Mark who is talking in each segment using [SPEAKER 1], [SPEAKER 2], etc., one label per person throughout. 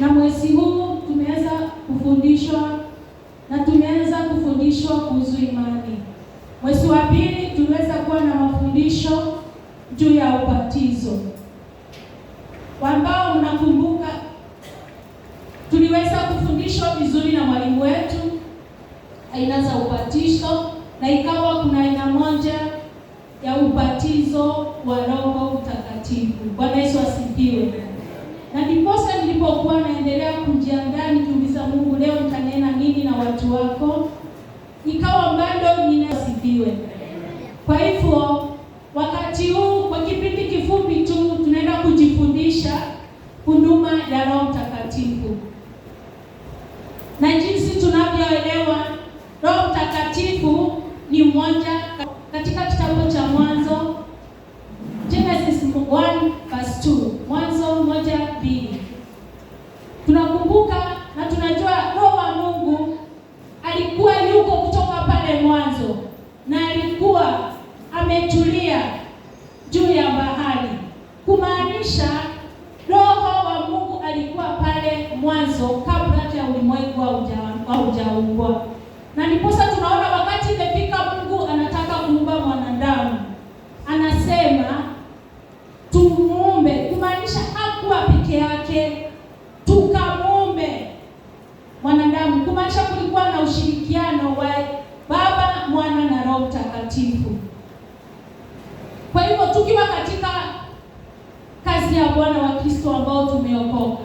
[SPEAKER 1] Na mwezi huu tumeweza kufundishwa kuhusu imani. Mwezi wa pili tuliweza kuwa na mafundisho juu ya ubatizo. Ambao mnakumbuka tuliweza kufundishwa vizuri na mwalimu wetu aina za ubatizo, na ikawa kuna aina moja ya ubatizo wa Roho Mtakatifu. Bwana Yesu asifiwe. Na ndiposa nilipokuwa naendelea kujiandaa nikiuliza Mungu, leo nitanena nini na watu wako, ikawa bado ninasifiwe. Kwa hivyo wakati huu kwa kipindi kifupi tu tunaenda kujifundisha huduma ya Roho Mtakatifu na jinsi tunavyoelewa Roho Mtakatifu ni mmoja. Katika kitabu cha Mwanzo, Genesis 1:2, Mwanzo 1:2, tunakumbuka na tunajua Roho wa Mungu alikuwa yuko kutoka pale mwanzo na alikuwa ametulia juu ya bahari, kumaanisha Roho wa Mungu alikuwa pale mwanzo kabla ya ulimwengu haujaumbwa. Na ndiposa tunaona wakati imefika Mungu anataka kuumba mwanadamu, anasema tumuumbe, kumaanisha hakuwa peke yake, tukamuumbe mwanadamu, kumaanisha kulikuwa na ushirikiano wa Baba, Mwana na Roho Mtakatifu. Kwa hivyo tukiwa katika kazi ya Bwana wa Kristo ambao tumeokoka,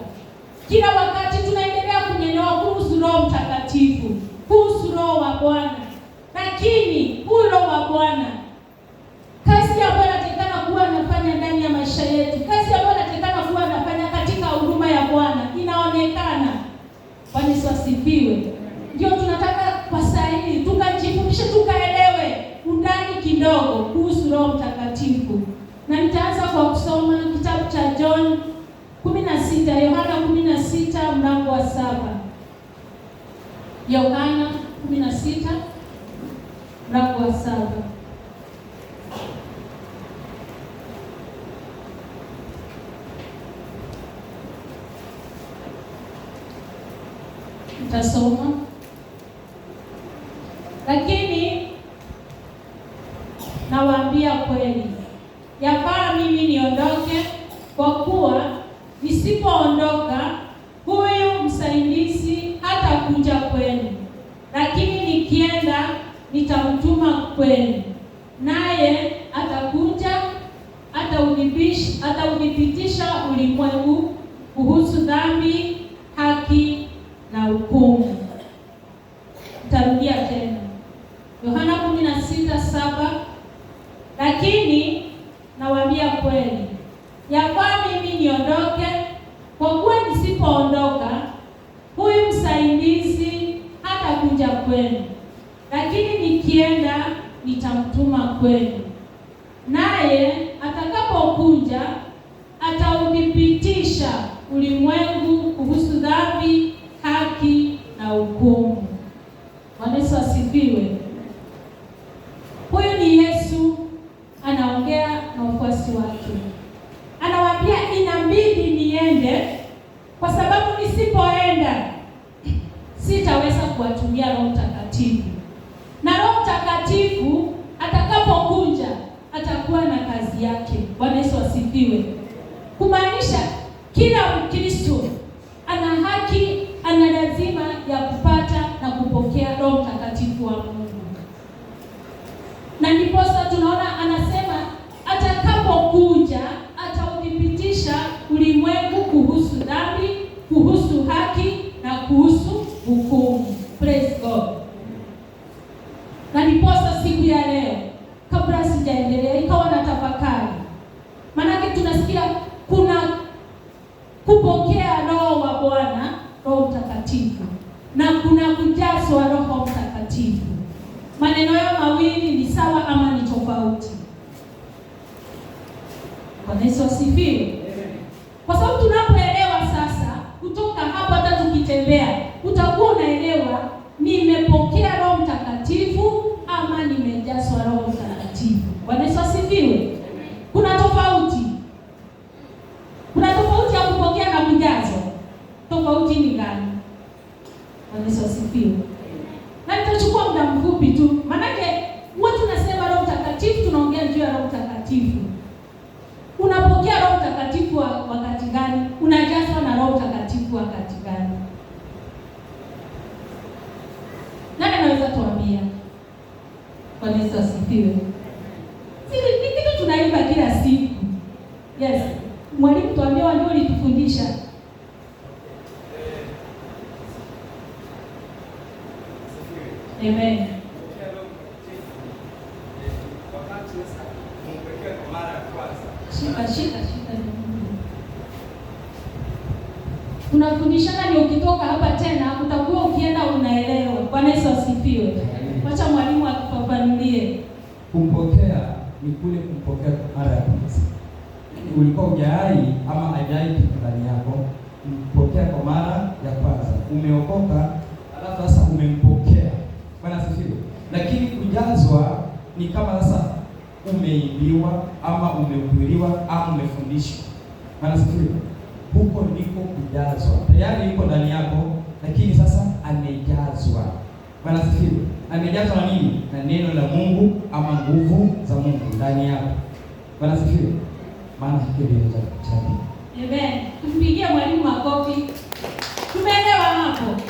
[SPEAKER 1] kila wakati tunaendelea kunyenyea kuhusu Roho Mtakatifu, kuhusu Roho wa Bwana. Lakini huyo Roho wa Bwana, kazi ambayo anatakana kuwa anafanya ndani ya maisha yetu, kazi ambayo anatakana kuwa anafanya katika huduma ya Bwana inaonekana. Bwana Yesu asifiwe. Ndio tunataka kwa saa hii tukajifundishe, tukaelewe undani kidogo kuhusu Roho Mtakatifu. Na nitaanza kwa kusoma kitabu cha John 16, Yohana 16 mlango wa 7. Yohana 16 mlango wa 7. Nitasoma. Lakini nawaambia kweli, yafaa mimi niondoke, kwa kuwa nisipoondoka huyu msaidizi hatakuja kwenu, lakini nikienda nitamtuma kwenu. Naye atakuja, ataudhibitisha ulimwengu kuhusu dhambi, haki na hukumu. Tarudia tena. Yohana 16:7. Lakini nawaambia kweli, yafaa mimi niondoke, kwa kuwa nisipoondoka huyu msaidizi hatakuja kwenu, lakini nikienda nitamtuma kwenu. Naye atakapokuja ataudhibitisha ulimwengu kuhusu dhambi, haki na hukumu. Bwana Yesu asifiwe. Huyu ni Yesu anaongea na wafuasi wake. Anawaambia inabidi niende, kwa sababu nisipoenda sitaweza kuwatumia Roho Mtakatifu. Na Roho Mtakatifu atakapokuja atakuwa na kazi yake. Bwana Yesu asifiwe. Kumaanisha kila Mkristo ana haki, ana lazima ya kupata na kupokea Roho Mtakatifu wa Mungu. Na ndiposa tunaona anasema atakapokuja ataudhibitisha ulimwengu kuhusu dhambi, kuhusu haki na kuhusu hukumu. Praise God. Na ndiposa siku ya leo, kabla sijaendelea, ikawa na tafakari. Maana tunasikia kuna kupokea Roho wa Bwana, Roho Mtakatifu, na kuna kujazwa Roho Mtakatifu. Maneno hayo mawili ni sawa ama ni tofauti? Bwana Yesu asifiwe. Kwa sababu tunapoelewa sasa, kutoka hapo hata tukitembea, utakuwa unaelewa nimepokea Roho Mtakatifu ama nimejazwa Roho Mtakatifu. Bwana Yesu asifiwe. Kuna tofauti ya kupokea na kujazwa. tofauti ni gani? Yesu asifiwe. Na nitachukua muda mfupi tu. Maanake huwa tunasema Roho Mtakatifu, tunaongea juu ya Roho Mtakatifu. Unapokea Roho Mtakatifu wakati gani? Unajazwa na Roho Mtakatifu wakati gani? Nani anaweza tuambia? Yesu asifiwe. Sisi ni kitu tunaimba kila siku. Yes. Mwalimu tuambie wao ndio litufundisha. Amen.
[SPEAKER 2] Wakati sasa mpokea kwa mara ya kwanza.
[SPEAKER 1] Shika. Tunafundishana ni ukitoka hapa tena utakuwa ukienda unaelewa. Bwana Yesu asifiwe. Acha mwalimu akufafanulie.
[SPEAKER 3] Kumpokea ni kule kumpokea kwa mara ya kwanza. Ulikuwa hujai ama hajai ndani yako, kumpokea kwa mara ya kwanza. Umeokoka, alafu sasa umempokea. Bwana asifiwe. Lakini kujazwa ni kama sasa umeibiwa ama umehubiriwa ama umefundishwa. Bwana asifiwe. Huko ndiko kujazwa. Tayari yuko ndani yako, lakini sasa amejazwa. Bwana asifiwe. Amejazwa na nini? Na neno la Mungu ama nguvu za Mungu ndani yako. Bwana asifiwe. Maana hiyo ndio chapi.
[SPEAKER 1] Amen. Tumpigie mwalimu makofi. Tumeelewa hapo?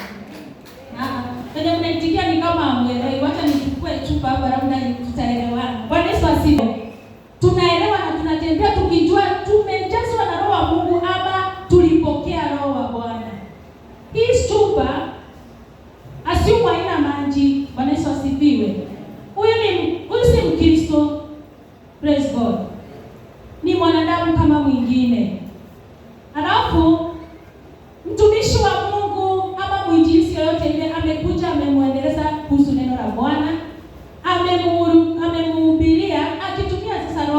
[SPEAKER 1] Ndio mnaitikia ni kama amwelewi. Wacha nichukue chupa hapa labda tutaelewana. Bwana Yesu asifiwe. Tunaelewa na tunatembea tukijua tumejazwa na Roho wa Mungu ama tulipokea Roho wa Bwana. Hii chupa asimu haina maji. Bwana Yesu asifiwe. Huyu si Mkristo. Praise God. Ni mwanadamu kama mwingine. Alafu mtumishi wa Mungu ama mwinjilisti yoyote ile amekuja amemwendeleza kuhusu neno la Bwana, amemhubiria akitumia sasa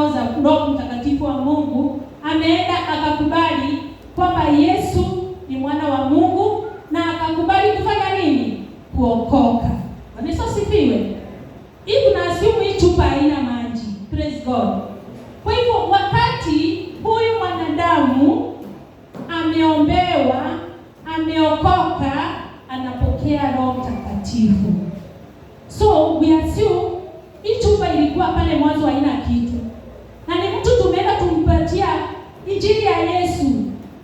[SPEAKER 1] Roho Mtakatifu wa Mungu, ameenda akakubali kwamba Yesu ni mwana wa Mungu na akakubali kufanya nini? Kuokoka. Bwana Yesu asifiwe. Hii tunasema hii chupa haina maji. Praise God. Kwa hivyo wakati huyu mwanadamu ameombewa, ameokoka, anapokea Roho Mtakatifu. So we assume hii chupa ilikuwa pale mwanzo haina kitu. Na ni mtu tumeenda tumpatia injili ya Yesu.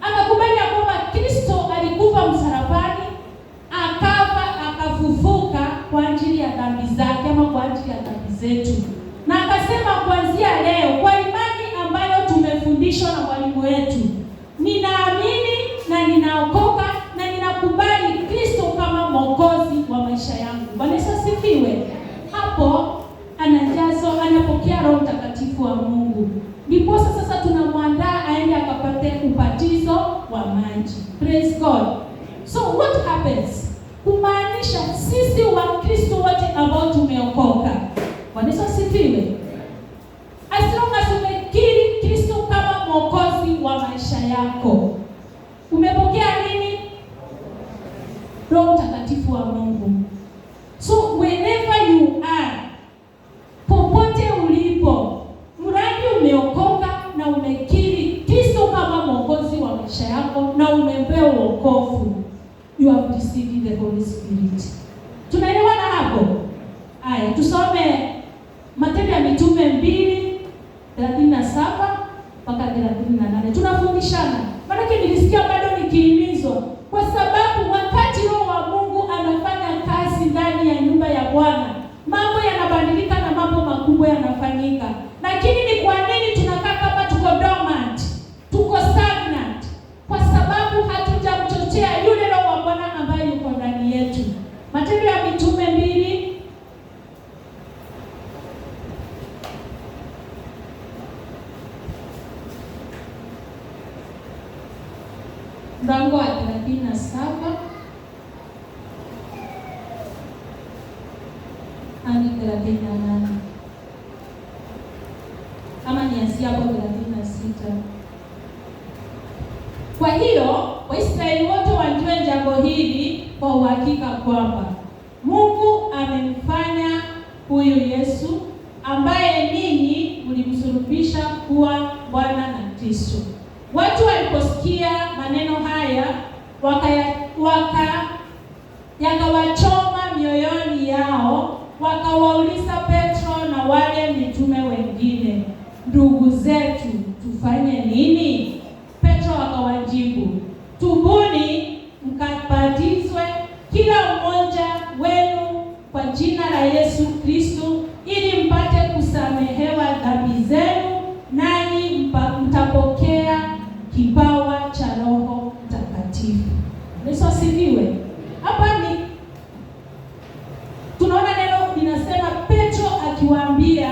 [SPEAKER 1] Akakubali kwamba Kristo alikufa msalabani, akafa, akafufuka kwa ajili ya dhambi zake ama kwa ajili ya dhambi zetu. Na akasema kuanzia leo kwa imani ambayo tumefundishwa na mwalimu wetu, ninaamini na ninaokoka na ninakubali Kristo kama Mwokozi wa maisha yangu. Bwana Yesu asifiwe. Hapo anajazwa, anapokea Roho Mtakatifu wa Mungu. Ndipo sasa tunamwandaa aende akapate ubatizo wa maji. Praise God. So what happens? Kumaanisha sisi wa Kristo wote ambao tumeokoka. Bwana Yesu asifiwe. As long as umekiri Kristo kama Mwokozi wa maisha yako, umepokea nini? Roho Mtakatifu wa Mungu. So whenever you are, popote ulipo, mradi umeokoka na umekiri Kristo kama Mwokozi wa maisha yako na umepewa wokovu, you have received the Holy Spirit. Tunaelewana hapo? Haya, tusome Matendo ya Mitume 2:37 mpaka 38. Tunafundishana. Maana nilisikia bado nikihimizwa kwa sababu wakati Roho wa Mungu anafanya kazi ndani ya nyumba ya Bwana, mambo yanabadilika na mambo makubwa yanafanyika. Lakini ni kwa nini tunakaa kama tuko dormant? Tuko stagnant kwa sababu hatujamchochea yule Roho wa Bwana ambaye yuko ndani yetu. Matendo ya Mitume 2 mlango wa 37 hadi 38. Kama nianzie hapo 36. Kwa hiyo Waisraeli wote wajue jambo hili kwa uhakika kwamba Mungu amemfanya huyu Yesu ambaye ninyi mlimsulubisha kuwa Bwana na Kristo. Watu waliposikia maneno haya yakawachoma mioyoni yao, wakawauliza Petro na wale mitume wengine, ndugu zetu, tufanye nini? Petro akawajibu, tubuni mkabatizwe kila mmoja wenu kwa jina la Yesu Kristo, ili mpate kusamehewa dhambi zenu, nanyi mtapokea kipawa cha Roho Mtakatifu. Yesu asifiwe. Hapa ni tunaona neno linasema Petro akiwaambia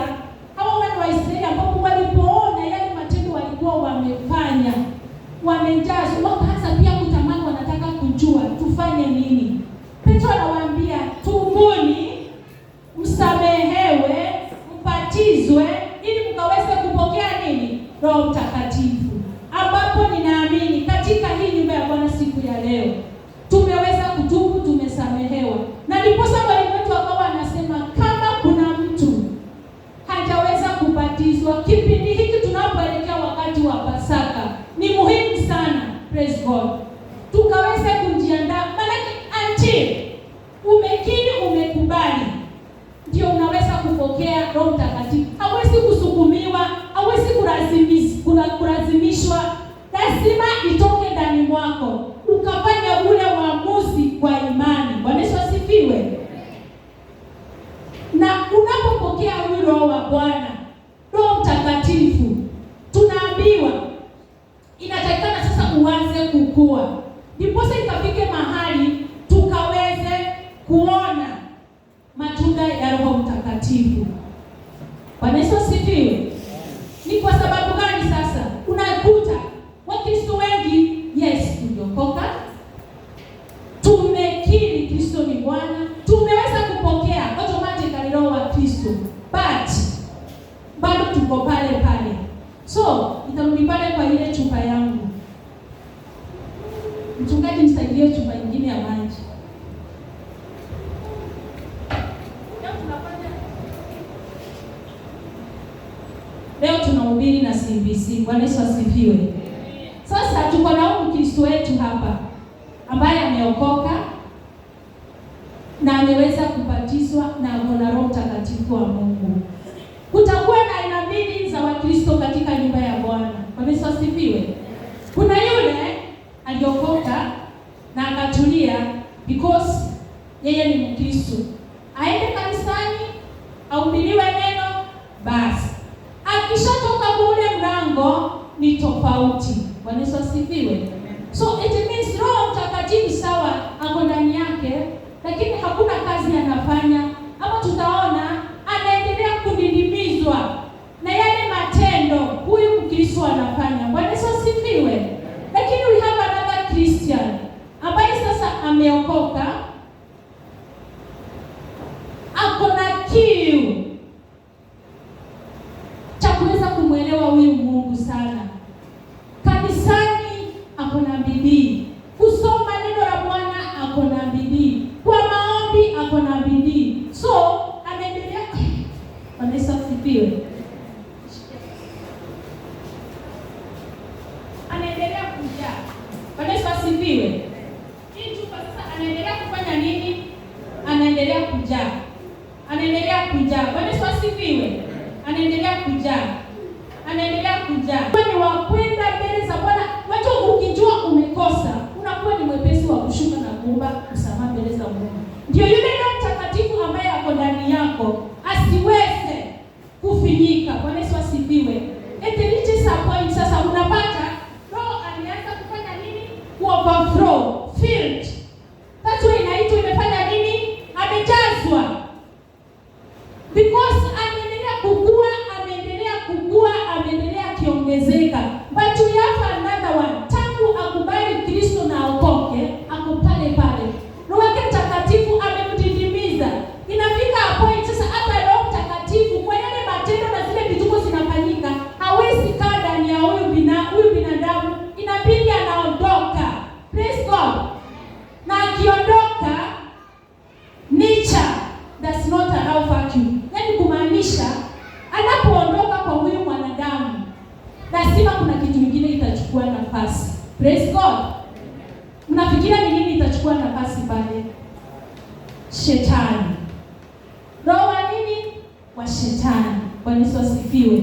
[SPEAKER 1] hao wana wa Israeli ambao walipoona yale matendo walikuwa wamefanya, wamejazwa, wakaanza pia kutamani, wanataka kujua tufanye nini. Petro anawaambia, tubuni, msamehewe, mbatizwe ili mkaweze kupokea nini? Roho Mtakatifu. Ambapo ninaamini katika hii nyumba ya Bwana siku ya leo tumeweza kutubu, tumesamehewa. Na ndiposa mwalimu wetu akawa anasema kama kuna mtu hajaweza kubatizwa, kipindi hiki tunapoelekea wakati wa Pasaka ni muhimu sana, praise God, tukaweze kujiandaa. Maana until umekiri, umekubali, ndio unaweza kupokea Roho Mtakatifu. Hawezi kusukumiwa, hawezi kulazimishwa. Lazima itoke ndani mwako, ukafanya ule uamuzi kwa imani. Bwana Yesu asifiwe. Na unapopokea huyu Roho wa Bwana, Roho Mtakatifu, tunaambiwa inatakikana sasa uanze kukua, ndiposa ikafike mahali tukaweze kuona matunda ya Roho Mtakatifu. Bwana Yesu asifiwe. Ni kwa sababu gani sasa unakuta Wakristo wengi, yes, tuliokoka, tumekiri Kristo ni Bwana, tumeweza kupokea automatically Roho wa Kristo, but bado tuko pale pale. So nitarudi pale kwa ile chupa yangu. Mchungaji, nisaidie chupa nyingine ya maji. Leo tunahubiri na CBC. Bwana Yesu asifiwe. Sasa tuko na huyu Kristo wetu hapa ambaye ameokoka na ameweza kubatizwa na ana Roho Mtakatifu wa Mungu. Kutakuwa na aina mbili za Wakristo katika nyumba ya Bwana. Bwana Yesu asifiwe. Kuna yule aliokoka na akatulia because yeye ni Mkristo. Aende kanisani, ahubiriwe neno, basi. Akishatoka kule mlango ni tofauti. Bwana Yesu asifiwe. So it means Roho Mtakatifu sawa ako ndani yake, lakini hakuna kazi anafanya. Ama tutaona anaendelea kudidimizwa na yale matendo huyu Mkristo anafanya. Bwana Yesu asifiwe. Lakini we have another Christian ambaye sasa ameokoka, ako na kiu cha kuweza kumwelewa huyu Mungu sana. Kanisani ako na bidii, kusoma neno la Bwana ako na bidii, kwa maombi ako na bidii. So anaendelea. Bwana Yesu asifiwe. Anaendelea kujaa. Bwana Yesu asifiwe. Hii chupa sasa anaendelea kufanya nini? Anaendelea kujaa. Anaendelea kujaa. Bwana Yesu asifiwe. Anaendelea kujaa. Anaendelea kujaa. Ni wa kwenda mbele za Bwana. Watu ukijua umekosa, unakuwa ni mwepesi wa kushuka na kuomba msamaha mbele za Mungu. Ndio yule Roho Mtakatifu ambaye ako ndani yako asiweze kufinyika. Bwana Yesu asifiwe. It reaches a point sasa unapata Roho alianza kufanya nini? Overflow, filled. That's why inaitwa imefanya nini? Amejazwa. Because ameendelea kukua, ameendelea kiongezeka. But we have another one. Tangu akubali Kristo na aokoke, ako pale pale. Roho Mtakatifu amemdidimiza. Inafika a point sasa hata Roho Mtakatifu kwa yale matendo na zile vituko zinafanyika, hawezi kaa ndani ya huyu binadamu. Inabidi anaondoka. Praise God. Na akiondoka, nature does not allow vacuum. Yaani kumaanisha anapoondoka kwa huyu mwanadamu, lazima kuna kitu kingine kitachukua nafasi. Praise God. Mnafikiri shetani. Roho wa nini? Wa shetani. Bwana Yesu asifiwe.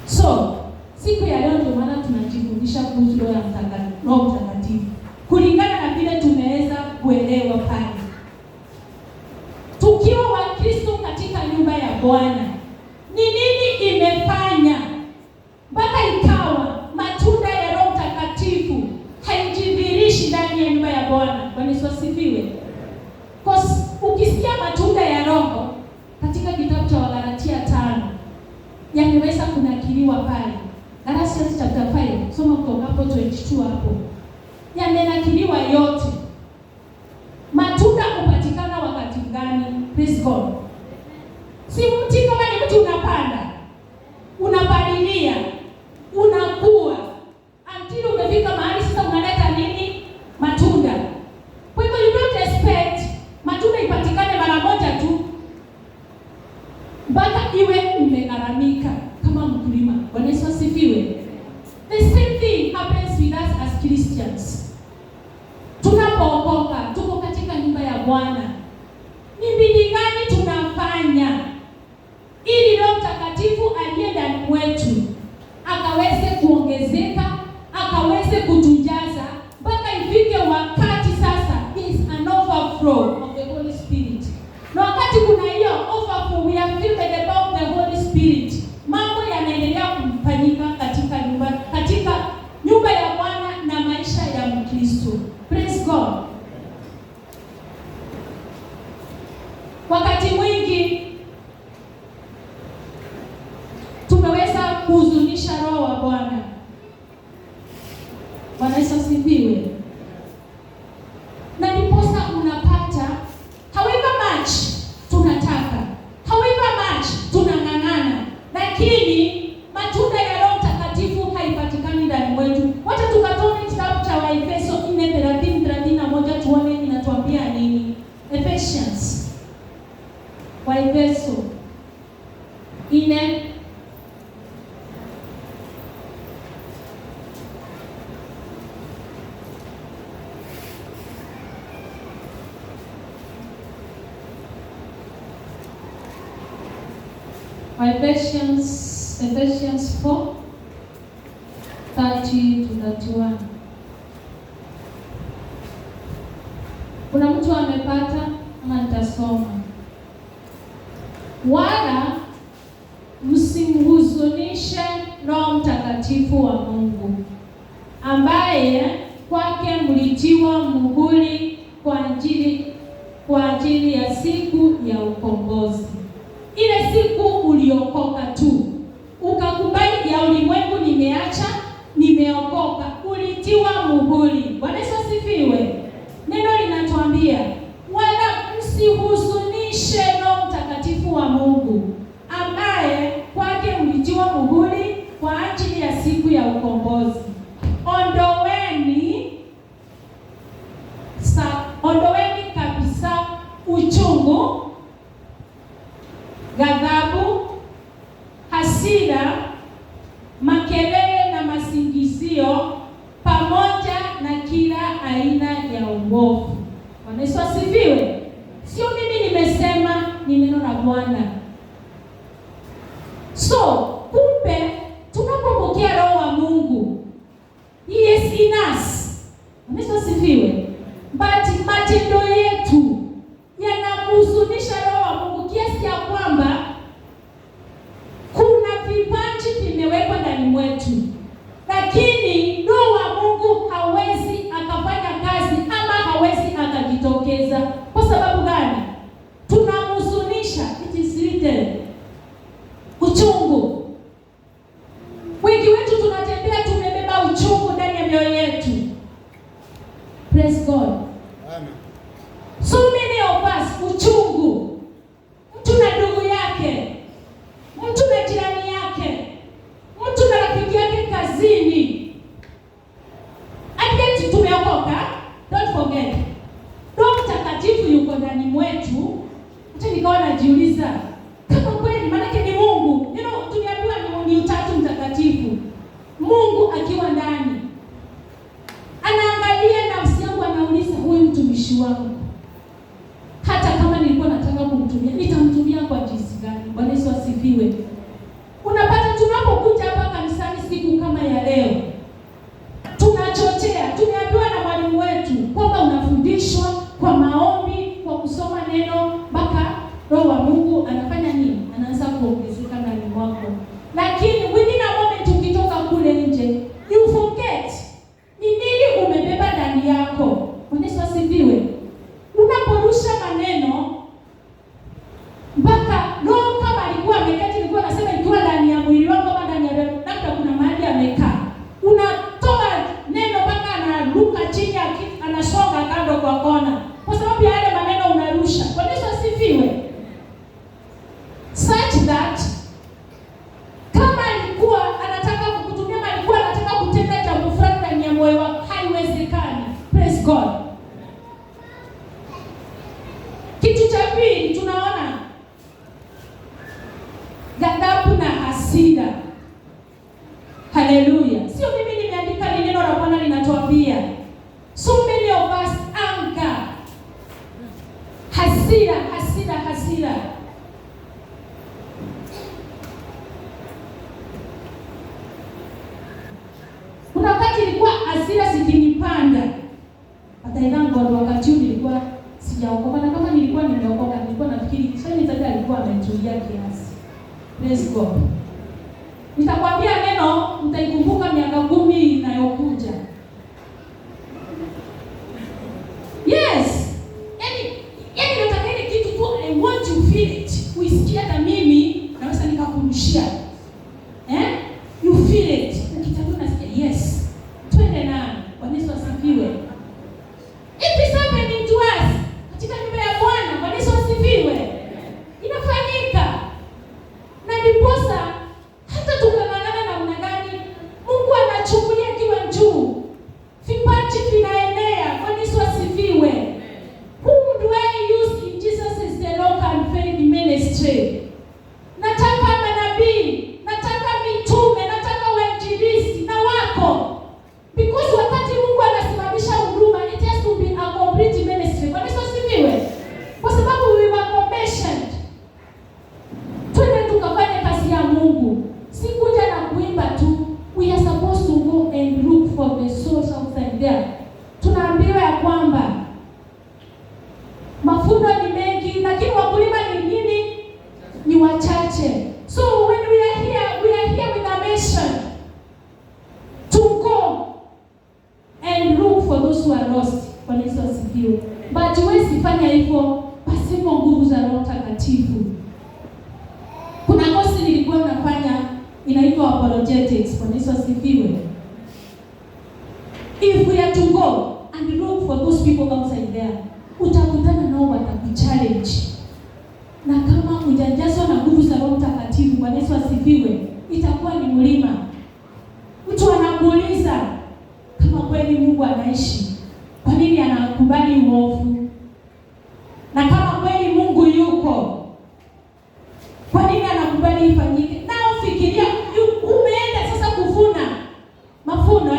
[SPEAKER 1] So, siku ya leo ndio maana tunajifundisha kuhusu Roho Mtakatifu. Kulingana na vile tumeweza kuelewa pale. Tukiwa Wakristo katika nyumba ya Bwana, ni nini imefanya mpaka ikawa matunda ya Roho Mtakatifu haijidhihirishi ndani ya nyumba ya Bwana? Bwana Yesu asifiwe. Ukisikia matunda ya Roho katika kitabu cha Wagalatia 5 yameweza kunakiliwa pale. Galatians chapter 5, soma kutoka hapo 22 hapo. Yamenakiliwa yote. Matunda hupatikana wakati gani? Praise God. Si mti kama ni mti unapanda, unapalilia, unakuwa until umefika mahali sasa unaleta nini? Matunda. Kwa hivyo you don't expect matunda ipatikane mara moja tu mpaka iwe umegharamika kama mkulima. Bwana Yesu asifiwe. The same thing happens with us as Christians. Tunapookoka, tuko katika nyumba ya Bwana. Ni bidii gani tunafanya ili Roho Mtakatifu aliye ndani mwetu akaweze kuongezeka, akaweze kutujaza mpaka ifike wakati sasa is an overflow of the Holy Spirit. Na wakati kuna hiyo overflow, we are filled with the Holy Spirit, mambo yanaendelea kufanyika katika nyumba ya Bwana na maisha ya Mkristo. Praise God. Wakati mwingi tumeweza kuhuzunisha Roho wa Bwana. Bwana Yesu asifiwe. Na ndiposa unapata however much tunataka, however much tunang'ang'ana, lakini matunda ya Roho Mtakatifu haipatikani ndani mwetu. Wacha tukatone kitabu cha Waefeso 4:30-31 tuone inatuambia nini. Ephesians, Waefeso 4. Ephesians 4:30-31. Kuna mtu amepata ama nitasoma? Wala msimhuzunishe Roho Mtakatifu wa Mungu, ambaye kwake mlitiwa muhuri kwa ajili ya siku ya ukombozi. Ile siku uliokoka tu, ukakubali ya ulimwengu, nimeacha, nimeokoka, ulitiwa muhuri. Bwana Yesu asifiwe. Neno linatuambia wala msihuzunishe Roho Mtakatifu wa Mungu, ambaye kwake mlitiwa muhuri kwa ajili ya siku ya ukombozi. Ondoweni kabisa uchungu, ghadhabu, hasira, makelele na masingizio, pamoja na kila aina ya uovu. Bwana Yesu asifiwe. Sio mimi nimesema, ni neno la Bwana. So, kumbe tunapopokea Roho wa Mungu, He is in us. Bwana Yesu asifiwe. But matendo yetu yanamhuzunisha Roho wa Mungu kiasi ya kwamba kuna vipaji vimewekwa ndani mwetu, lakini Roho wa Mungu hawezi akafanya kazi ama hawezi akajitokeza. Kwa sababu gani? Tunamhuzunisha. It is written. Uchungu. Wengi wetu tunatembea tumebeba uchungu ndani ya mioyo yetu. Praise God. Amen. So many of us, uchungu. Mtu na ndugu yake, mtu na jirani yake, mtu na rafiki yake kazini. Ati tumeokoka. Don't forget. Roho Mtakatifu yuko ndani mwetu. Acha nikawa najiuliza kama kweli maana ni Mungu. Tuliambiwa ni Utatu Mtakatifu. Mungu akiwa ndani anaangalia nafsi yangu, anauliza huyu mtumishi wangu kumtumia, nitamtumia kwa jinsi gani? Bwana Yesu asifiwe. Unapata tunapokuja hapa kanisani siku kama ya leo, tunachochea, tumeambiwa na mwalimu wetu kwamba unafundishwa kwa maombi, kwa kusoma neno, mpaka Roho wa Mungu anafanya nini? Anaanza kuongezeka ndani mwako. Lakini within a moment ukitoka kule nje, you forget ni nini umebeba ndani yako. Bwana Yesu asifiwe. Unaporusha maneno mpaka Roho kama alikuwa ameketi, nilikuwa nasema ikiwa ndani ya mwili wako kama ndani ya labda kuna mahali amekaa, unatoa neno mpaka anaruka chini, anasonga kando kwa kona, kwa sababu ya yale maneno unarusha. Bwana Yesu asifiwe. Such that kama alikuwa anataka kukutumia, alikuwa anataka kutenda jambo fulani ndani ya moyo wako, haiwezekani. Praise God. Kitu cha pili tunaona ghadhabu na hasira. Haleluya. Sio mimi nimeandika, ni neno la Bwana linatuambia. So many of us anger. Hasira. Kuna wakati ilikuwa hasira zikinipanda. Hata inango wakati nilikuwa sijaokoka, na kama nilikuwa nimeokoka nilikuwa nafikiri sasa nitaka alikuwa ametulia kiasi. Praise God. Nitakwambia neno mtaikumbuka miaka 10 inayokuja. Yes. Yaani nataka ile kitu tu, I want to feel it. Uisikie hata mimi naweza nikakurushia. You feel it. Ukitaka unasikia yes. Twende nani? Bwana Yesu asifiwe. It is happening to us. Katika nyumba ya Bwana, Bwana Yesu asifiwe. Inafanyika. Na ndiposa hata tukang'ang'ana namna gani, Mungu anachukulia kiwa juu. Vipaji vinaenea. Bwana Yesu asifiwe. Who do I use in Jesus is the Lord and faith ministry. Nataka manabii, nataka mitume, nataka wainjilisti na wako. Because wakati Mungu anasimamisha huduma, it has to be a complete ministry. Bwana Yesu asifiwe. Kwa sababu we were commissioned. Twende tukafanye kazi ya Mungu. Si kuja na kuimba tu. We are supposed to go and look for the souls outside there. Tunaambiwa ya kwamba mafuno ni mengi, lakini wakulima ni nini? Ni wachache. So when we are here with a mission to go and look for those who are lost. Bwana Yesu asifiwe. But huwezi fanya hivyo pasipo nguvu za Roho Mtakatifu. Kuna kosi nilikuwa nafanya inaitwa apologetics. Bwana Yesu asifiwe. If we are to go and look for those people outside there, utakutana nao watakuchallenge. Na kama hujajazwa na nguvu za Roho Mtakatifu, Bwana Yesu asifiwe, itakuwa ni mlima. Mtu anakuuliza kama kweli Mungu anaishi, kwa nini anakubali uovu? Na kama kweli Mungu yuko, kwa nini anakubali ifanyike? Na ufikiria umeenda sasa kuvuna mafuno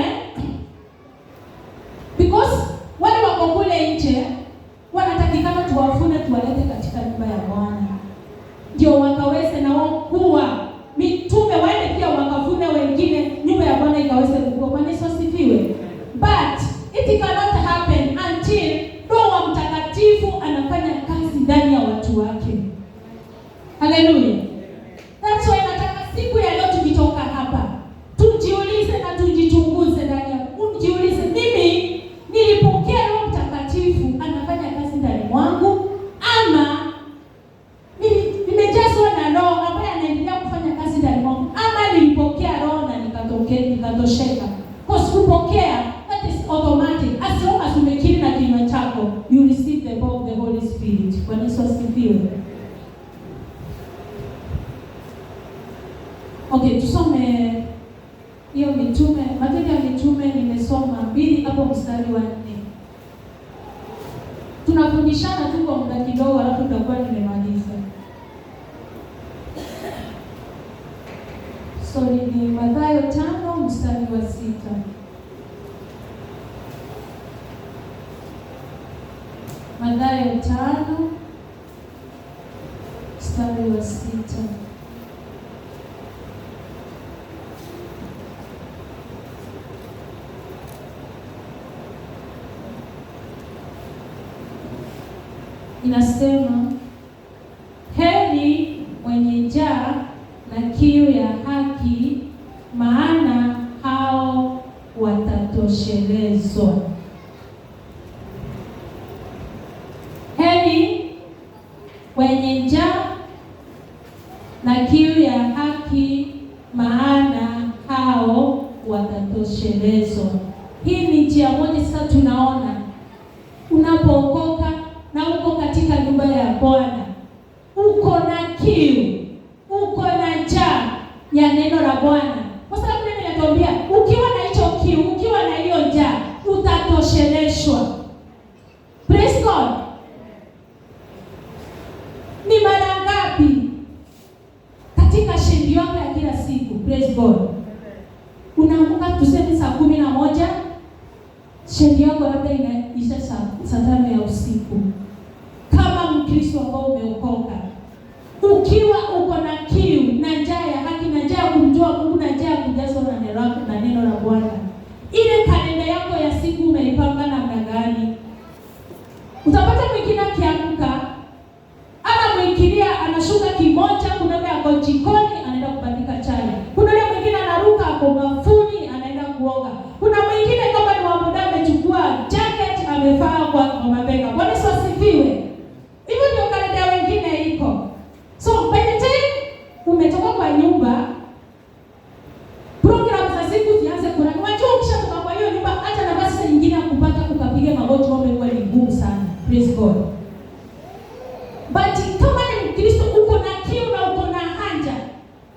[SPEAKER 1] Because wale wako kule nje wanatakikana tuwafune, tuwalete katika nyumba ya Bwana. Ndio wakaweze na wao kuwa mitume, waende pia wakavune wengine, nyumba ya Bwana ikaweze kukua. Bwana Yesu asifiwe. But it cannot happen until Roho Mtakatifu anafanya kazi ndani ya watu wake. Haleluya. That's why nataka siku ya leo tukitoka hapa tujiulize na tujichunguze ndani ya ujiulize, mimi nilipokea Roho Mtakatifu anafanya kazi ndani mwangu, ama nimejazwa na Roho ambaye anaendelea kufanya kazi ndani mwangu, ama nilipokea Roho na nikatosheka. Kwa kupokea, that is automatic. As long as umekiri na kinywa chako, you receive the power of the Holy Spirit. Bwana Yesu asifiwe. Okay, tusome hiyo mitume, Matendo ya Mitume nimesoma 2 hapo mstari wa 4. Tunafundishana tu kwa muda kidogo alafu tutakuwa nimemaliza. So ni Mathayo 5 mstari wa 6. Mathayo 5 mstari wa 6. Inasema, heri mwenye njaa na kiu ya haki, maana hao watatoshelezwa. Heri wenye njaa na kiu ya haki, maana hao watatoshelezwa. Hii ni njia moja sasa tunaona unapookoka na uko katika nyumba ya Bwana, uko na kiu, uko na njaa ya neno la Bwana, kwa sababu neno linatuambia ukiwa na hicho kiu, ukiwa na hiyo njaa, utatosheleshwa. Praise God. Ni mara ngapi katika shendi yako ya kila siku, praise God, unaamka tuseme saa 11, shendi yako labda inaisha saa 5 ya usiku. Kama Mkristo ambao umeokoka, ukiwa uko na kiu na njaa ya haki na njaa ya kumjua Mungu na njaa ya kujazwa na neno la Bwana, ile kalenda yako ya siku umeipanga namna gani? Utapata mwingine akiamka ana mwikilia anashuka kimoja, kuna yule ako jikoni anaenda kubandika chai, kuna yule mwingine anaruka ako bafuni anaenda kuoga, kuna mwingine kama ni wamuda amechukua jacket amevaa kwa mabega. Bwana Yesu asifiwe. Hivyo ndio kalenda wengine iko. So by the time umetoka kwa nyumba, program za siku zianze kurani. Unajua ukishatoka kwa hiyo nyumba, hata nafasi nyingine ya kupata kukapiga magoti ngombe kwa ni ngumu sana. Praise God. But kama ni Mkristo uko na kiu na uko na haja,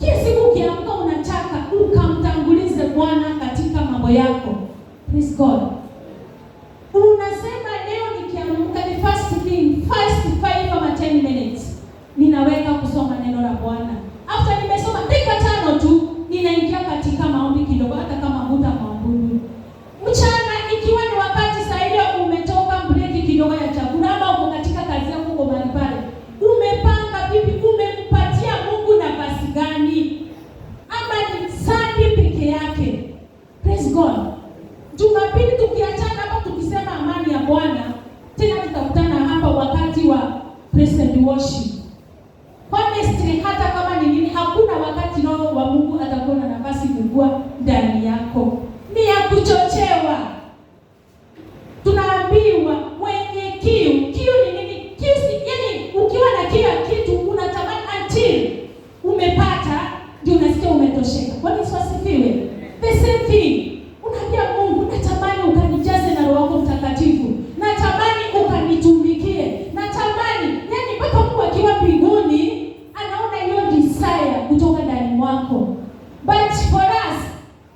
[SPEAKER 1] kila siku ukiamka unataka ukamtangulize Bwana katika mambo yako. Praise God. Unasema leo nikiamka ni first 5 ama 10 minutes ninaweka kusoma neno la Bwana. After nimesoma dakika 5 tu ninaingia katika maombi kidogo, hata kama hutamuabudu. Mchana ikiwa ni wakati saa ile umetoka break kidogo ya chakula ama uko katika kazi yako uko mahali pale, umepanga vipi, umempatia Mungu nafasi gani? Ama ni Sunday peke yake? Praise God. Jumapili tukiachana hapa tukisema amani ya Bwana, tena tutakutana hapa wakati wa President worship. Honestly, hata kama ni nini, hakuna wakati roho wa Mungu atakuwa na nafasi kubwa ndani yako. Ni ya kuchochewa. Tunaambiwa mwenye kiu. Kiu ni nini? Kiu si, yani ukiwa na kila kitu unatamani until umepata ndio unasikia umetosheka. Bwana Yesu asifiwe. The same thing. Unaambia Mungu, natamani ukanijaze na Roho wako Mtakatifu. Natamani ukanitumikie. Natamani, yani mpaka Mungu akiwa mbinguni anaona hiyo desire kutoka ndani mwako. But for us,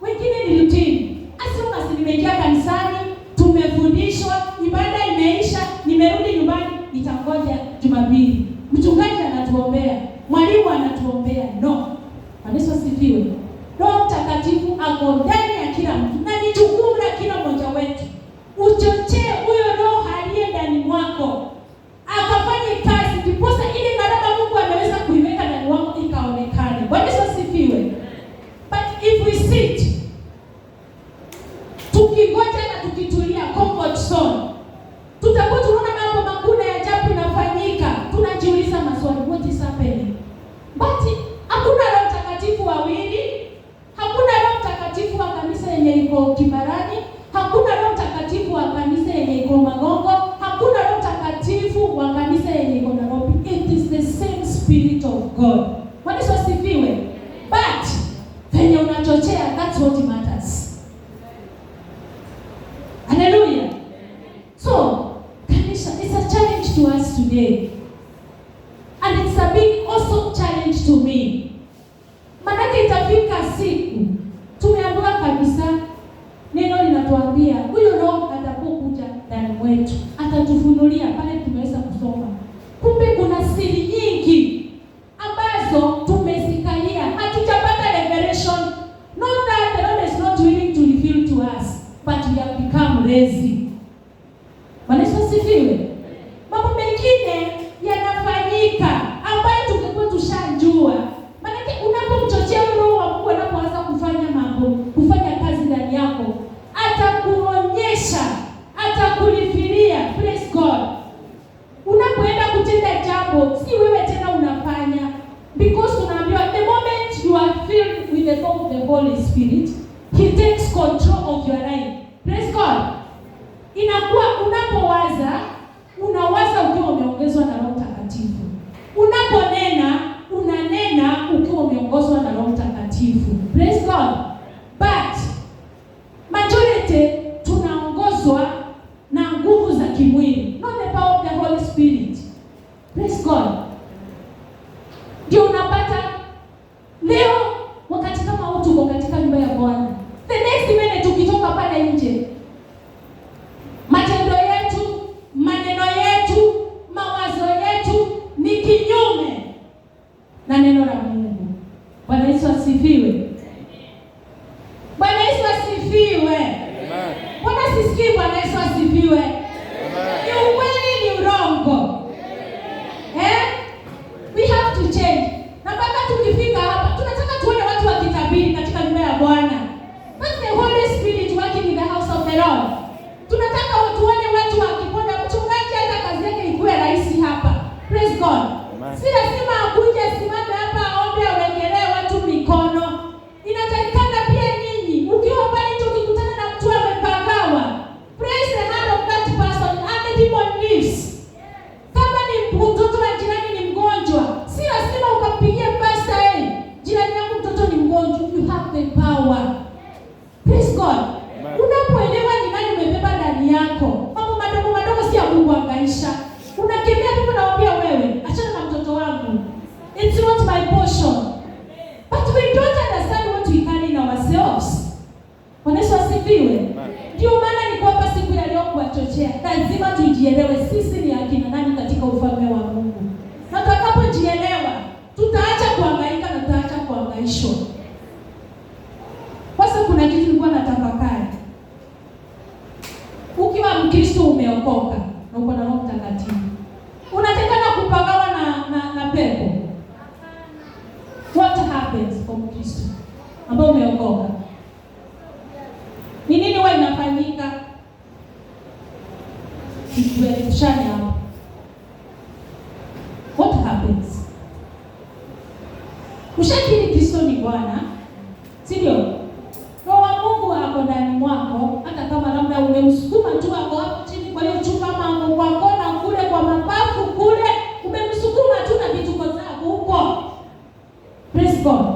[SPEAKER 1] wengine ni routine. As long as nimeingia kanisani, tumefundishwa, ibada imeisha, nimerudi nyumbani, nitangoja Jumapili. Mchungaji anatuombea, mwalimu anatuombea. No. Bwana Yesu asifiwe. Roho Mtakatifu ako ndani ya kila mtu. Na ni jukumu la kila mmoja wetu. Uchochee huyo roho aliye ndani mwako. Akafanye kazi ndiposa ile karama Mungu ameweza kuiweka ndani wako ikaonekane. Bwana Yesu asifiwe. But if we sit tukingoja na tukitulia comfort zone, tutakuwa tunaona mambo makubwa ya ajabu inafanyika. Tunajiuliza maswali, what is happening? But hakuna Roho Mtakatifu wawili, hakuna Roho Mtakatifu wa kanisa yenye iko Kibarani, hakuna Roho Mtakatifu wa kanisa yenye iko Magongo, hakuna Roho Mtakatifu wa kanisa yenye iko Nairobi. It is the same Spirit of God. Bwana Yesu asifiwe. But venye unachochea, that's what matters. Hallelujah. So, kanisa, it's a challenge to us today. And it's a big also challenge to me. Manake itafika siku tumeambiwa kabisa, neno linatuambia huyo Roho atapokuja ndani mwetu atatufunulia pale tumeweza kusoma. Kumbe kuna siri nyingi ambazo tumezikalia, hatujapata revelation. Not that the Lord is not willing to reveal to us, but we have become lazy. Bwana Yesu asifiwe. Mambo mengine yanafanyika ambayo tungekuwa inakuwa unapowaza, unawaza ukiwa umeongozwa na Roho Mtakatifu. Unaponena, unanena ukiwa umeongozwa na Roho Mtakatifu. Praise God. But majority tunaongozwa na nguvu za kimwili, not the power of the Holy Spirit. Praise God. Ndio unapata leo wakati kama huu tuko katika nyumba ya Bwana, the next minute tukitoka pale nje, matendo yetu, maneno yetu, mawazo yetu ni kinyume na neno la Mungu. Bwana Yesu asifiwe. Bwana Yesu asifiwe. Amen. Bwana sisikii Bwana Yesu asifiwe. Amen. Ni ukweli ni urongo. We have to change. Na mpaka tukifika hapa, tunataka tuone watu wakitabiri katika nyumba ya Bwana. That's the Holy Spirit working in the house of the Lord. Tunataka tuone watu wakipona. Mchungaji hata kazi yake ikuwe rahisi hapa. Praise God. Amen. Si lazima akuje simame hapa aombe awekelee watu mikono. Inatakikana pia nyinyi ukiwa pale tukikutana na mtu amepagawa, praise the hand of that person and the demon leaves. Kama ni mtoto wa jirani ni mgonjwa, si lazima ukampigie pastor, jirani yangu mtoto ni mgonjwa. You have the power. Praise God. Unapoelewa ni nani umebeba ndani yako, mambo madogo madogo si ya kuhangaisha. Unakimbia tu naambia wewe, achana na mtoto wangu. It's not my portion. But we don't understand what we carry in ourselves. Bwana Yesu asifiwe. Ndio maana ni kwamba siku ya leo kuwachochea, lazima tujielewe sisi ni akina nani katika ufalme wa Mungu. Na tutakapojielewa, tutaacha kuhangaika na tutaacha kuhangaishwa. Sasa kuna kitu nilikuwa natafakari. Ukiwa Mkristo umeokoka na uko na Roho Mtakatifu, unatakana kupagawa na pepo. What happens for Mkristo ambao umeokoka? Ni nini huwa inafanyika? Tueleweshane hapo. What happens? Ushakiri Kristo ni Bwana, si ndio? Roho wa Mungu ako ndani mwako, hata kama labda umemsukuma tu hapo hapo chini kwa hiyo chumba mambo kwa kona kule kwa mapafu kule, umemsukuma tu na vituko zako huko. Praise God.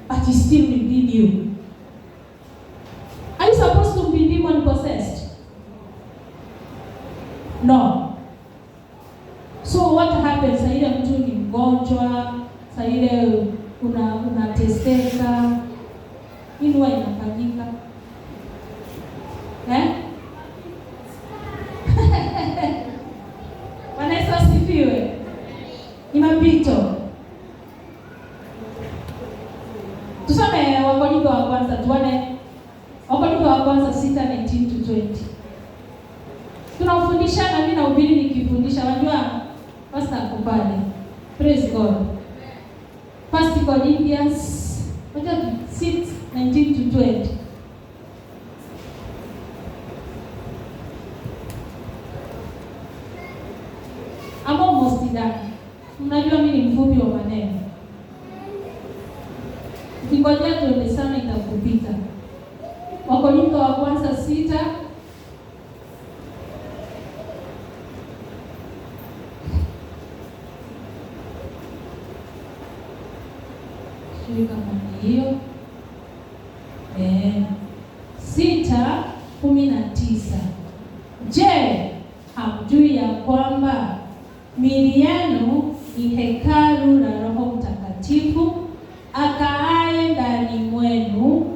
[SPEAKER 1] But he still within you. Are you supposed to be demon possessed? No. So what happens? Saa ile mtu ni mgonjwa, saa ile unateseka, nini huwa inafanyika? Bwana Yesu asifiwe. Ni mapito. Tusome Wakorintho wa kwanza tuone. Wakorintho wa kwanza 6:19-20. Tunafundisha na mimi na ubiri nikifundisha, unajua pastor akubali. Praise God. First Corinthians 6:19-20. I'm almost done. Unajua mimi ni mfupi wa maneno. Ukingojea tuende sana itakupita. Wakorintho wa kwanza 6 kama hiyo 6:19. Je, hamjui ya kwamba miili yenu ni hekalu la Roho Mtakatifu akaaye ndani mwenu,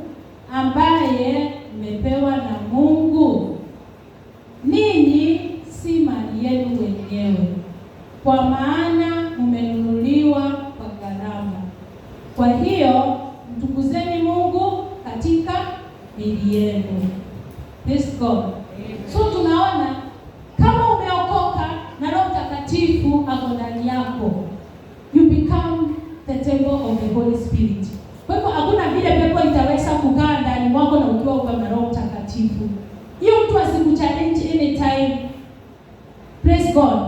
[SPEAKER 1] ambaye mmepewa na Mungu? Ninyi si mali yenu wenyewe, kwa maana mmenunuliwa kwa gharama. Kwa hiyo mtukuzeni Mungu katika miili yenu. Praise God. So tunaona kama umeokoka na Roho Mtakatifu ako ndani yako, you become the temple of the Holy Spirit. Kwa hivyo hakuna vile pepo itaweza kukaa ndani mwako na ukiwa uko na Roho Mtakatifu. Hiyo mtu asikuchallenge anytime. Praise God.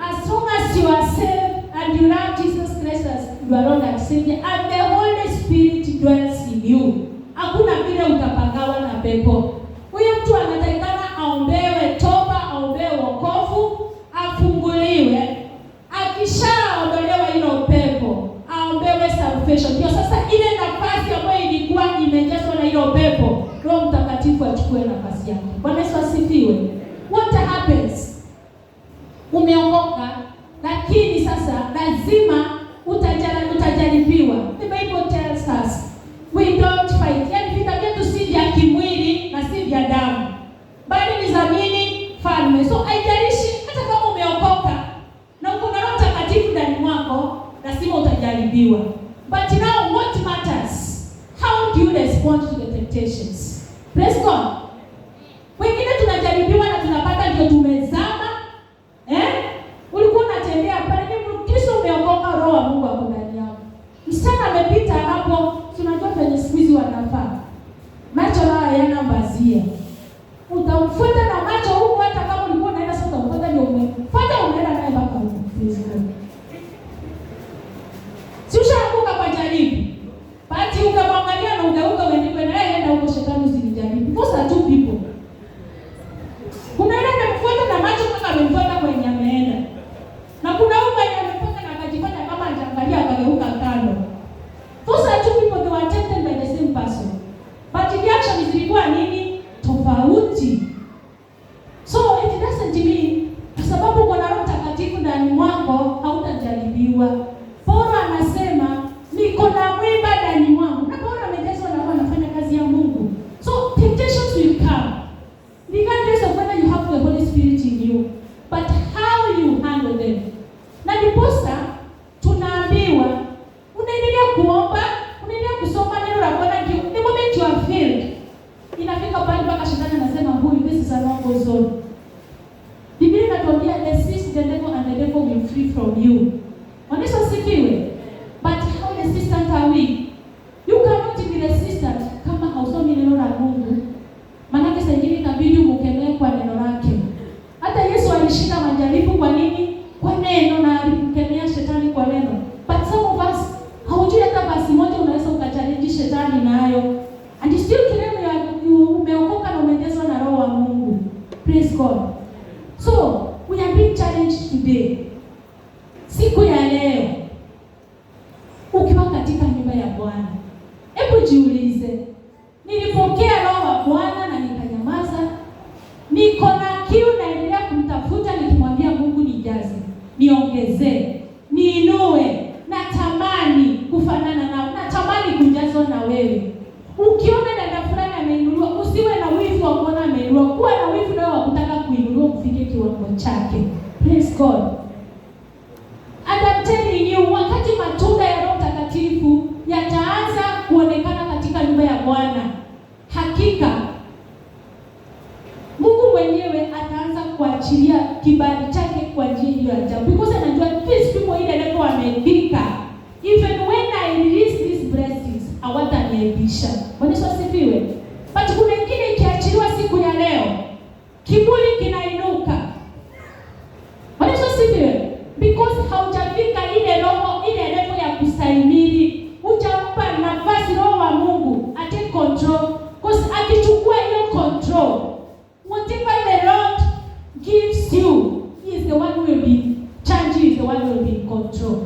[SPEAKER 1] As long as you are saved and you love Jesus Christ as your Lord and Savior and the Holy Spirit dwells in you, hakuna vile utapagawa na pepo. Huyo mtu anatakikana aombewe toba haijalishi hata kama umeokoka na uko na Roho Mtakatifu ndani mwako, lazima utajaribiwa. But now what matters, how do you respond to the temptations? Praise God. Wengine tunajaribiwa na tunapata ndio tumezama. Ulikuwa unatembea pale ni Kristo, umeokoka, Roho wa Mungu ako ndani yako. Msichana amepita hapo, tunajua kwenye siku hizi wanafaa. Macho lao yana mbazia. Utamfuata na macho huko, hata kama ulikuwa unaenda sasa utamfuata ndio umefuata, unaenda naye mpaka huko. Si ushaanguka kwa jaribu. Basi ukamwangalia na ugeuka uende na yeye, enda huko, shetani usinijaribu. Those are two people. Kuna yule amemfuata na macho mpaka amemfuata kwenye ameenda. Na kuna yule amemfuata na akajifanya kama anaangalia akageuka kando. Those are two people, they were tempted by the same person. But the action zilikuwa nini? Tofauti. So it doesn't mean kwa sababu kuna Roho Mtakatifu ndani mwako hautajaribiwa. Paulo anasema niko na mwiba ndani mwangu. Na Paulo amejazwa na Roho, anafanya kazi ya Mungu. So temptations will come. Regardless of whether you have the Holy Spirit in you, but how you handle them. Na ndiposa tunaambiwa unaendelea kuomba, unaendelea kusoma neno la Bwana, the moment you are filled, inafika pale mpaka shetani anasema huyu, this is a wrong zone. Biblia inatuambia resist the devil and the devil will flee from you. Wanaweza sifiwe. But how resistant are we? You cannot be resistant kama hausomi neno la Mungu. Maana sasa hivi inabidi umkemee kwa neno lake. Hata Yesu alishinda majaribu kwa nini? Kwa neno, na alimkemea shetani kwa neno. But some of us haujui hata basi moja unaweza ukachallenge shetani nayo. And still you umeokoka na umejazwa na Roho wa Mungu. Praise God. So, we are being challenged today. Siku ya leo ukiwa katika nyumba ya Bwana, hebu jiulize, nilipokea Roho wa Bwana na nikanyamaza? Niko na kiu, naendelea kumtafuta nikimwambia Mungu nijaze, niongezee, niinue, natamani kufanana nao, natamani kujazwa na wewe. Ukiona dada fulani ameinuliwa, usiwe na wivu wa kuona ameinuliwa. Kuwa na wivu nao wa kutaka kuinuliwa kufike kiwango chake. Praise God. And I'm telling you, wakati matunda ya Roho Mtakatifu yataanza kuonekana katika nyumba ya Bwana, hakika Mungu mwenyewe ataanza kuachilia kibali chake kwa njia hiyo ajabu. Because anajua these people ile level wamefika. Even when I release these blessings, hawataniaibisha. Bwana asifiwe. But kuna wengine ikiachiliwa siku ya leo, kiburi kinainuka. Bwana asifiwe. Because haujafika ile roho, ile level ya kustahimili. Hujampa nafasi Roho wa Mungu atake control. Because akichukua hiyo control, whatever the Lord gives you, he is the one who will be charged, he is the one who will be in control.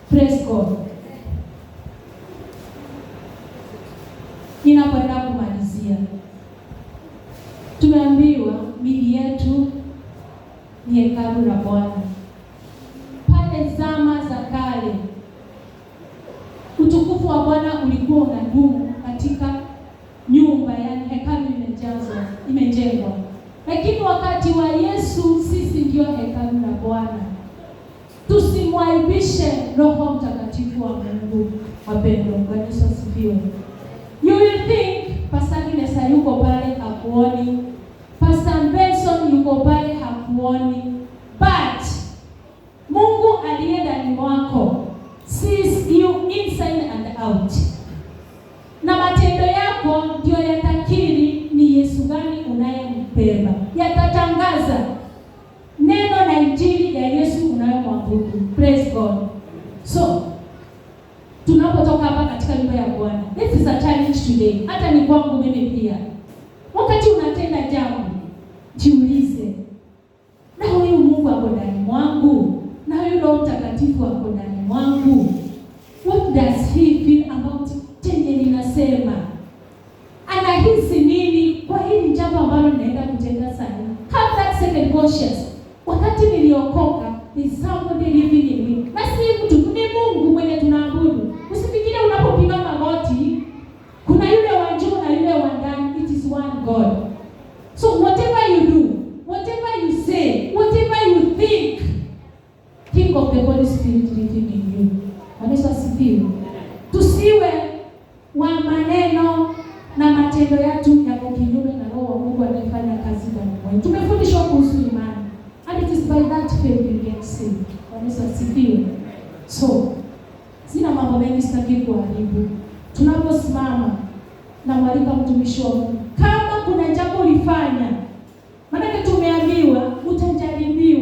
[SPEAKER 1] Praise God. Ninapoenda kumalizia, tumeambiwa miili yetu ni hekalu la Bwana. Pale zama za kale, utukufu wa Bwana ulikuwa unadumu katika nyumba, yani hekalu imejengwa. Lakini wakati wa Yesu, sisi ndio hekalu la Bwana. Tusimwaibishe Roho Mtakatifu wa Mungu. Wapendwa, Bwana asifiwe. You will think Pastor Agnes yuko pale hakuoni, Pastor Benson yuko pale hakuoni, but Mungu aliye ndani mwako sees you inside and out. Na matendo yako ndio yatakiri ni Yesu gani unayempenda. Yatatangaza neno na injili ya Yesu unayomwabudu. Praise God. So, tunapotoka hapa katika nyumba ya Bwana, this is a challenge today. Hata ni kwangu mimi pia. Wakati unatenda jambo, jiulize, na huyu Mungu ako ndani mwangu? Na huyu Roho Mtakatifu ako ndani mwangu? What does he feel about chenye ninasema? Anahisi nini kwa hili jambo ambalo ninaenda kutenda sana? Have that second conscience. Wakati niliokoka, ni somebody living in me. Na si mtu, ni Mungu mwenye tunaabudu. Usifikirie unapopiga magoti kuna yule wa juu na yule wa ndani. It is one God. So whatever you do, whatever matendo yetu yako kinyume na Roho wa Mungu anayefanya kazi ndani mwetu. Tumefundishwa kuhusu imani. And it is by that faith we get saved. Yesu asifiwe. So, sina mambo mengi sitaki kuharibu. Tunaposimama na mwalika mtumishi wa Mungu, kama kuna jambo ulifanya, maana tumeambiwa utajaribiwa.